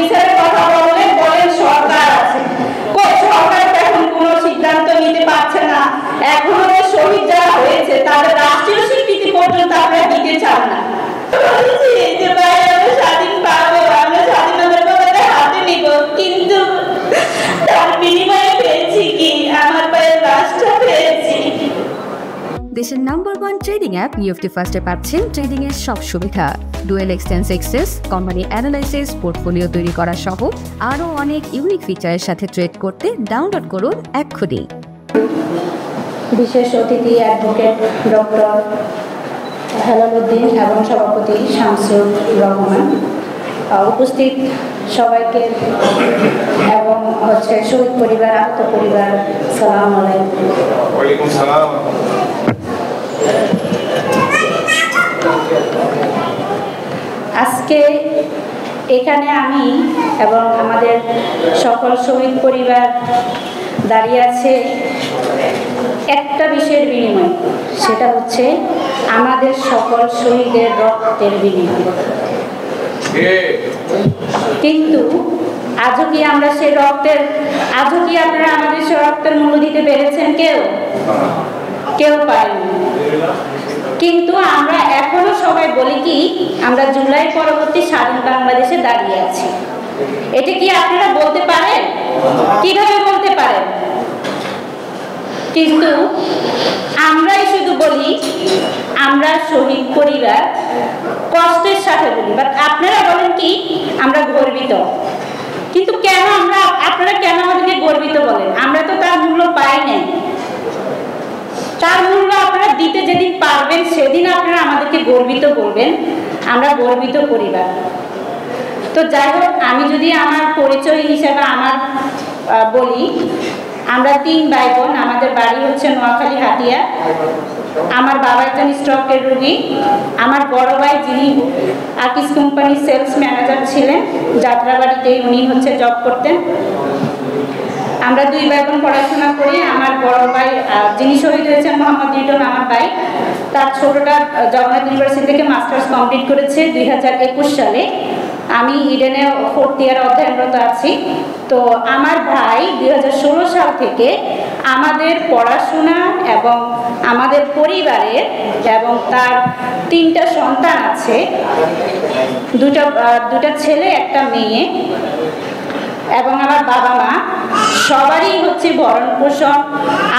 বিচারের কথা বললেন, বলেন সরকার আছে। সরকার এখন কোনো সিদ্ধান্ত নিতে পারছে না। এখনো যে শহীদ যারা হয়েছে তাদের রাষ্ট্রীয় স্বীকৃতি পর্যন্ত আপনারা দিতে চান না। যে ভাই আমরা স্বাধীন পাবো, আমরা স্বাধীনতার কথা হাতে নিব, কিন্তু তার বিনিময়ে পেয়েছি কি? আমার পায়ের রাষ্ট্র পেয়েছি। দেশের নাম্বার 1 ট্রেডিং অ্যাপ নিফটি ফার্স্টে পাচ্ছেন ট্রেডিং এর সব সুবিধা, dual exchange access, company analysis, portfolio তৈরি করা সহ আরও অনেক ইউনিক ফিচারের সাথে ট্রেড করতে ডাউনলোড করুন এক্ষুনি। বিশেষ অতিথি অ্যাডভোকেট ডক্টর হেলালুদ্দিন এবং সভাপতি শামসুর রহমান, উপস্থিত সবাইকে এবং শহীদ পরিবার, আহত পরিবার, সালাম আলাইকুম। ওয়ালাইকুম সালাম। আজকে এখানে আমি এবং আমাদের সকল শহীদ পরিবার দাঁড়িয়ে আছে একটা বিষয়ের বিনিময়, সেটা হচ্ছে আমাদের সকল শহীদের রক্তের বিনিময়। কিন্তু আজও কি আমরা সেই রক্তের, আজও কি আপনারা আমাদের সেই রক্তের মূল্য দিতে পেরেছেন? কেউ পারেনি। কিন্তু আমরা এখনো সবাই বলি কি আমরা জুলাই পরবর্তী স্বাধীন বাংলাদেশে দাঁড়িয়ে আছি। এটা কি আপনারা বলতে পারেন? কিভাবে বলতে পারেন? কিন্তু আমরাই শুধু বলি আমরা শহীদ পরিবার, কষ্টের সাথে বলি, বাট আপনারা বলেন কি আমরা গর্বিত। কিন্তু কেন আপনারা কেন আমাদেরকে গর্বিত বলেন? আমরা তো তার মূল্য পাই নাই। তার মূল্য আপনারা দিতে যেদিন পারবেন সেদিন আপনারা আমাদেরকে গর্বিত বলবেন। আমরা গর্বিত পরিবার। তো যাই হোক, আমি যদি আমার পরিচয় হিসেবে বলি, আমরা 3 ভাই বোন। আমাদের বাড়ি হচ্ছে নোয়াখালী হাতিয়া। আমার বাবা একজন স্ট্রোকের রোগী। আমার বড় ভাই যিনি আকিস কোম্পানির সেলস ম্যানেজার ছিলেন, যাত্রাবাড়িতেই উনি জব করতেন। আমরা 2 ভাই বোন পড়াশোনা করি। আমার বড় ভাই যিনি শহীদ হয়েছেন মোহাম্মদ রিটন, আমার ভাই, তার ছোটটা জগন্নাথ ইউনিভার্সিটি থেকে মাস্টার্স কমপ্লিট করেছে 2021 সালে। আমি ইডেনে 4th ইয়ার অধ্যয়নরত আছি। তো আমার ভাই 2016 সাল থেকে আমাদের পড়াশোনা এবং আমাদের পরিবারের, এবং তার 3টা সন্তান আছে, দুটা ছেলে একটা মেয়ে, এবং আমার বাবা মা সবারই ভরণ পোষণ,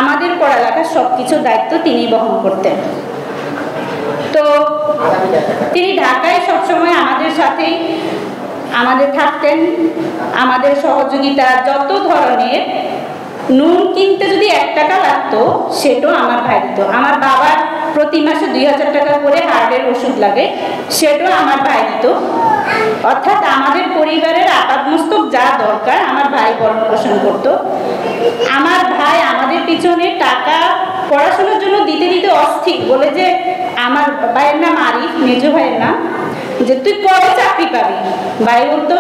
আমাদের পড়ালেখার সবকিছু দায়িত্ব তিনি বহন করতেন। তো তিনি ঢাকায় সবসময় আমাদের সাথেই থাকতেন। আমাদের সহযোগিতা, যত ধরনের নুন কিনতে যদি 1 টাকা লাগতো সেটাও আমার ভাই দিত। আমার বাবার প্রতি মাসে 2000 টাকা করে হার্টের ওষুধ লাগে, সেটাও আমার ভাই দিত। অর্থাৎ আমাদের পরিবারের আপাতমস্তক যা দরকার আমার ভাই ভরণ পোষণ করতো। আমার ভাই আমাদের পিছনে টাকা পড়াশোনার জন্য দিতে দিতে অস্থির, বলে যে আমার ভাইয়ের নাম আরিফ, মেজো ভাইয়ের নাম, যে তুই কবে চাকরি পাবি? ভাই বলতো,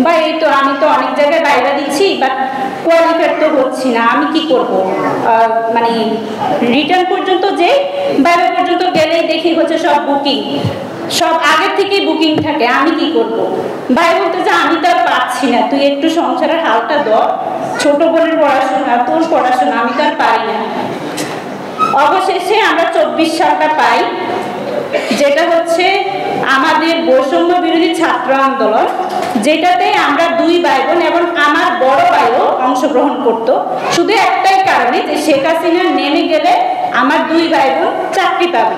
ভাই এই তো আমি তো অনেক জায়গায় বাইরে দিচ্ছি, বাট কোয়ালিফাইড তো হচ্ছি না, আমি কি করব? মানে রিটার্ন পর্যন্ত যে বাইরে পর্যন্ত গেলেই দেখি সব বুকিং, সব আগের থেকেই বুকিং থাকে, আমি কি করব? ভাই বলতো যে আমি তো আর পাচ্ছি না, তুই একটু সংসারের হালটা ধর, ছোট বোনের পড়াশোনা, তোর পড়াশোনা, আমি তো আর পারি না। অবশেষে আমরা 24 সালটা পাই, যেটা আমাদের বৈষম্য বিরোধী ছাত্র আন্দোলন, যেটাতে আমরা 2 ভাই বোন এবং আমার বড় ভাইও অংশগ্রহণ করত, শুধু একটাই কারণে যে শেখ হাসিনা নেমে গেলে আমার 2 ভাই বোন চাকরি পাবে,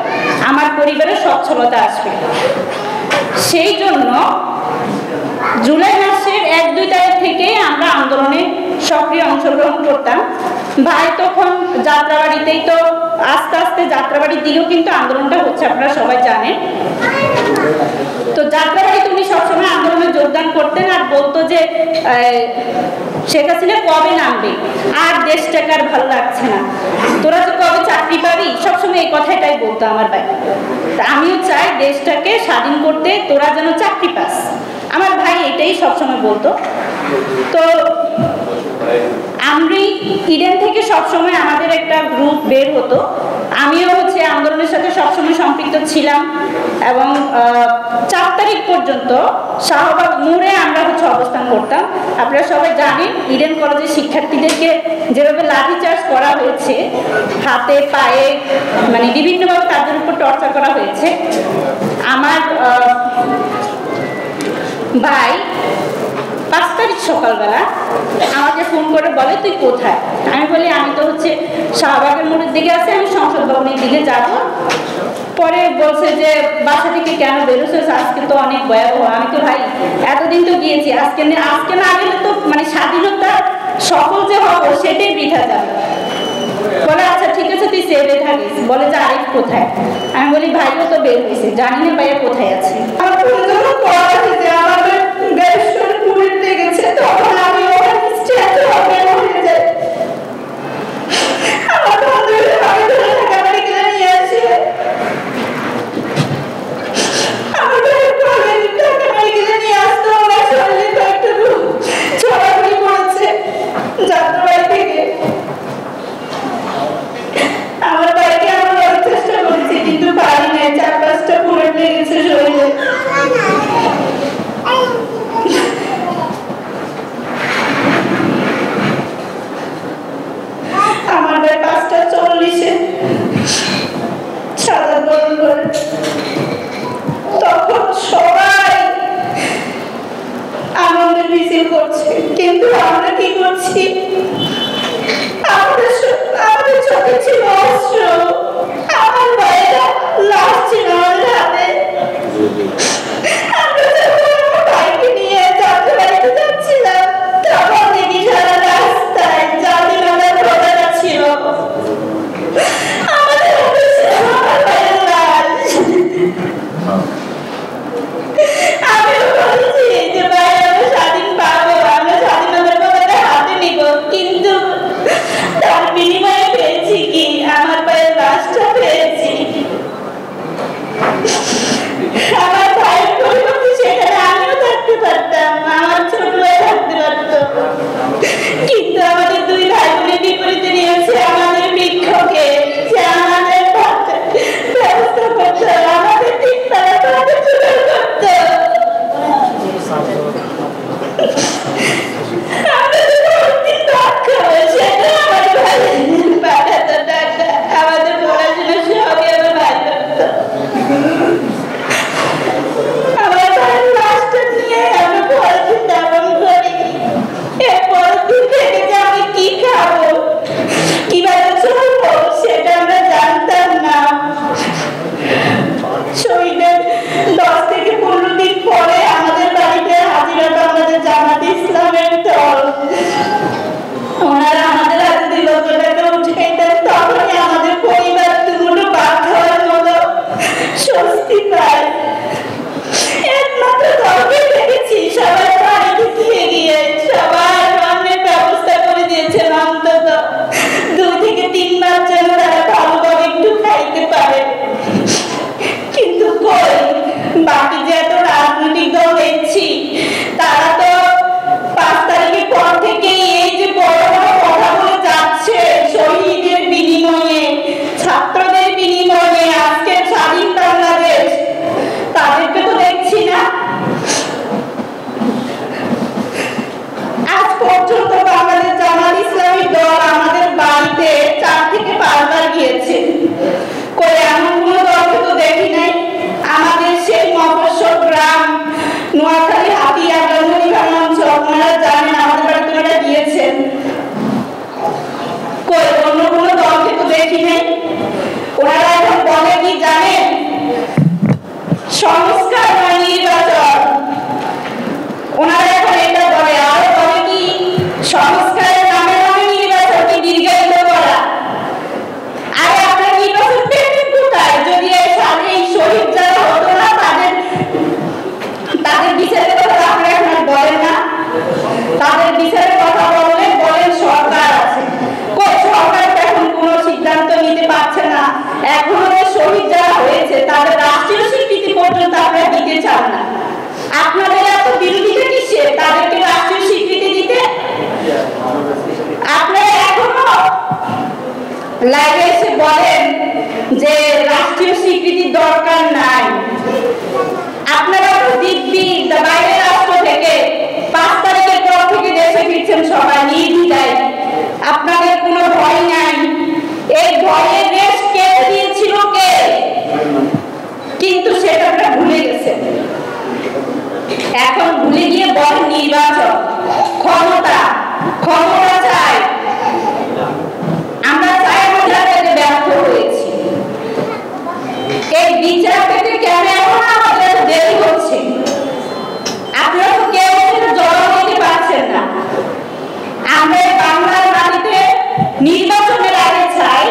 আমার পরিবারের সচ্ছলতা আসবে। সেই জন্য জুলাই মাসের 1-2 তারিখ থেকে আমরা আন্দোলনে সক্রিয় অংশগ্রহণ করতাম। ভাই তখন যাত্রাবাড়িতেই, তো আস্তে আস্তে যাত্রাবাড়ির দিকেও কিন্তু আন্দোলনটা হচ্ছে, আপনারা সবাই জানেন। তো যাত্রাবাড়িতে উনি সবসময় আন্দোলনে যোগদান করতেন আর বলতো যে শেখ হাসিনা কবে নামবে, আর দেশটাকে আর ভালো লাগছে না, তোরা তো কবে চাকরি পাবি, সবসময় এই কথাটাই বলতো আমার ভাই। তা আমিও চাই দেশটাকে স্বাধীন করতে, তোরা যেন চাকরি পাস। আমার ভাই এটাই সবসময় বলতো। তো আমরি ইডেন থেকে সবসময় আমাদের একটা গ্রুপ বের হতো, আমিও হচ্ছে আন্দোলনের সাথে সবসময় সম্পৃক্ত ছিলাম এবং 4 তারিখ পর্যন্ত শাহবাগ মোড়ে আমরা হচ্ছে অবস্থান করতাম। আপনারা সবাই জানেন ইডেন কলেজের শিক্ষার্থীদেরকে যেভাবে লাঠিচার্জ করা হয়েছে, হাতে পায়ে মানে বিভিন্নভাবে তাদের উপর টর্চার করা হয়েছে। আমার ভাই 5 তারিখ সকালবেলা আমাকে ফোন করে বলে তুই কোথায়? আমি বলি আমি তো হচ্ছে শাহবাগের মোড়ের দিকে আছি, আমি সংসদ ভবনের দিকে যাব। পরে বলছে যে বাসা থেকে কেন বেরোছিস, আজকে তো অনেক ভয়াবহ। আমি তো ভাই এতদিন তো গিয়েছি, আজকে না গেলে তো মানে স্বাধীনতা সফল যে হবো সেটাই বৃথা যাবে। বলে আচ্ছা ঠিক আছে তুই সেভে থাকিস। বলে যে আরিফ কোথায়? আমি বলি ভাইও তো বের হয়েছে, জানি না ভাইয়া কোথায় আছে। আমার পরিজন পড়া আছে যে আমাদের গ্যাসের পুরিট লেগেছে, তখন আমি ওখানে স্ট্রেচে হয়ে যাই। আমার বন্ধুরা আমি ধরে ঢাকা মেডিকেলে নিয়ে আসে। আমার ভাইয়ের ঢাকা মেডিকেলে নিয়ে আসতো, আমার শরীরে কয়েকটুকু ছড়াছড়ি পড়েছে যাত্রাবাড়ি থেকে। আমার ভাইকে আমি অনেক চেষ্টা করেছি কিন্তু পারি নাই, 4-5টা পুরিট লেগেছে শরীরে। আমার ভাই 5:40-এ সাদা বরণ করে। তখন সবাই আনন্দের মিছিল করছে, কিন্তু আমরা কি করছি? আমাদের চোখে ছিল অস্ত্র, আমার ভাইয়েরা লাশ ছিল আমাদের হাতে। আমরা যখন আমার ভাইকে নিয়ে যাত্রাবাড়িতে যাচ্ছিলাম তখন দেখি সারা রাস্তায় জালিমাদের প্রতারণা ছিল। আমাদের হাতে ছিল আমার ভাইয়ের লাশ। আমিও বলছি যে ভাই আমরা স্বাধীন পাবো, আমরা স্বাধীনতার পতাকা হাতে নিব, কিন্তু তার বিনিময়ে পেয়েছি কি? আমার ভাইয়ের লাশটা পেয়েছি। আমার ভাইয়ের পরিবর্তে লাইভে এসে বলেন যে রাষ্ট্রীয় স্বীকৃতির দরকার নাই। আপনারা তো দিব্যি বাইরের রাষ্ট্র থেকে 5 তারিখের পর থেকে দেশে ফিরছেন সবাই নির্দ্বিধায়, আপনাদের কোনো ভয় নাই। এই ভয়ের রেশ কে দিয়েছিল কে? কিন্তু সেটা আমরা ভুলে গেছেন। এখন ভুলে গিয়ে বলেন নির্বাচন, ক্ষমতা চাই। আমরা চাই আমাদের ব্যর্থ হয়েছি। এই বিচার পেতে কেন এখন আমাদের দেরি হচ্ছে? আপনারা তো কেউ জবাব দিতে পারছেন না। আমরা বাংলার মাটিতে নির্বাচনের আগে চাই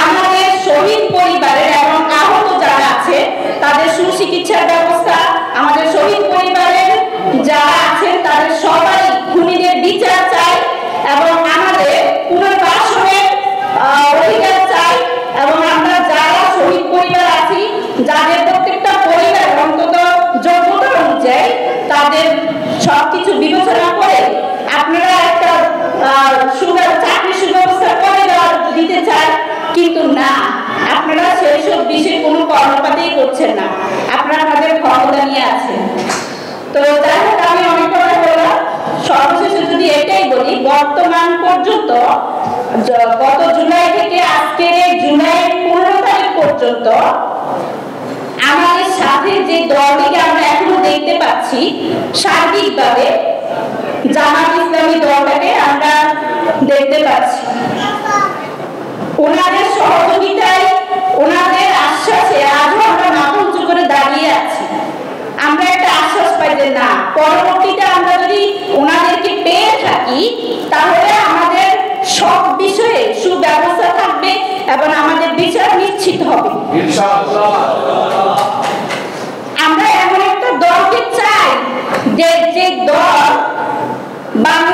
আমাদের শহীদ পরিবারের এবং আহত যারা আছে তাদের সুচিকিৎসার ব্যবস্থা, আমাদের শহীদ পরিবারের যারা আছেন তাদের সবাই খুনিদের বিচার চাই এবং আমাদের পুনর্বাসনের অধিকার চাই। এবং আমরা যারা শহীদ পরিবার আছি, যাদের প্রত্যেকটা পরিবার অন্তত যোগ্যতা অনুযায়ী তাদের সবকিছু বিবেচনা করে আপনারা একটা চাকরির সুব্যবস্থা করে দিতে চান, কিন্তু না, আপনারা সেই সব বিষয়ে কোনো কর্ণপাতই করছেন না। আপনারা আমাদের ক্ষমতা নিয়ে আছেন। তো যাই হোক, আমি অনেক কথা বললাম। সর্বশেষে যদি এটাই বলি, বর্তমান পর্যন্ত গত জুলাই থেকে আজকের জুলাই 15 তারিখ পর্যন্ত আমাদের সাথে যে দলটিকে আমরা এখনো দেখতে পাচ্ছি, সার্বিকভাবে জামাত ইসলামী দলটাকে আমরা দেখতে পাচ্ছি। ওনাদের সহযোগিতায়, ওনাদের আশ্বাসে আজও আমরা মাথা উঁচু করে দাঁড়িয়ে আছি। আমরা একটা আশ্বাস পাই যে না, পরবর্তীতে আমরা যদি ওনাদেরকে পেয়ে থাকি তাহলে আমাদের সব বিষয়ে সুব্যবস্থা থাকবে এবং আমাদের বিচার নিশ্চিত হবে। আমরা এমন একটা দলকে চাই যে দল বাংলা